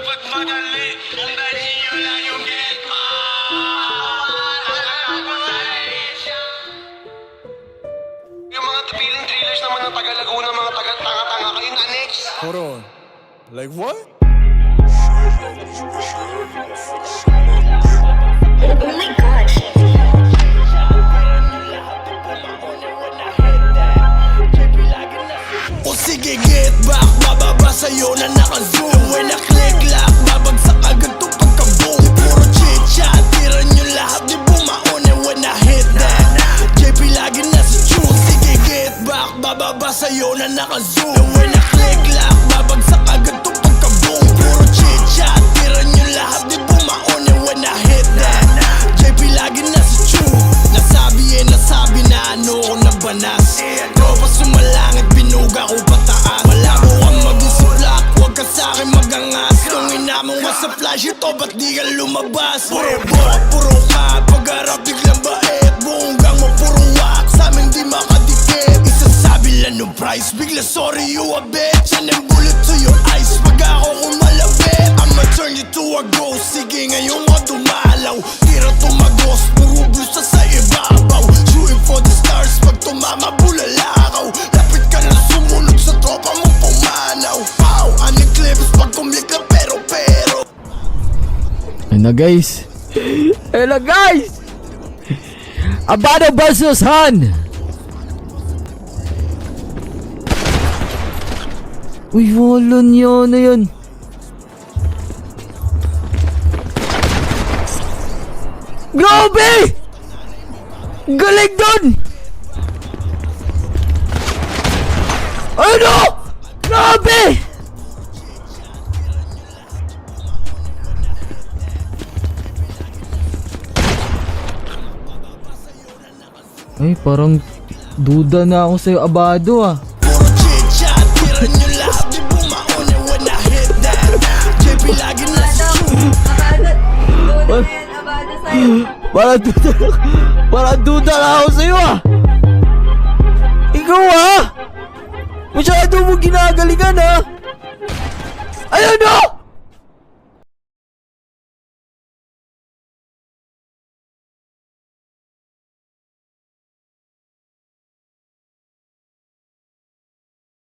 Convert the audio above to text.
pagmadali, ang dali nyo lang yung get pa. Yung mga feeling thrillers naman ng Tagalaguna, mga taga-tanga-tanga kayo na next. Hold on. Like what? Oh my gosh. O sige, get back, bababa sa'yo na naka-zoom. When I click lock, babagsak agad to pagka-boom. Di puro chit-chat, tira nyo lahat, di bumaon. And when I hit that, JP lagi nasa tune. Sige, get back, bababa sa'yo na naka-zoom. And when I click lock, babagsak agad to pagka-boom. Puro chit-chat, tira nyo lahat, di bumaon. And when I hit that, JP lagi nasa tune. Nasabi na ano ko nabanas. Tropa sumalangit, binuga ko pataas. Malabo kang mag-isiplak, huwag ka sa'kin magangas. Nung inamong ka sa flash, ito ba't di ka lumabas? Puro bot, puro ka, pag-harap biglang bait. Buonggang mo puro wak, sa'min di makadikit. Isasabi lang no price, bigla sorry you a bitch. And then bullet to your eyes, pag ako kumalapit I'ma turn you to a ghost, sige ngayon mo dumalaw. Tira tumagos, puro blusa sa ibabaw. Shooting for the stars, pag tumama bulalakaw. Lapit ka na sumunod sa tropa mo pumanaw. Pow, aning clips pag kumlik na pero. Ayun na guys. Ayun na guys. Abada versus Han. Uy, wala niya na yan. Grabe! Galing dun! Ano? Grabe! Ay, parang duda na ako sa'yo, Abado ah. Puro chit-chat, tira nyo lahat, di bumaon. And when I hit that, JP lagi nasa tune. Abada sa'yo. Parang duda na ako sa'yo ah. Ikaw ah. Masyado mo ginagalingan ah. Ayun oh!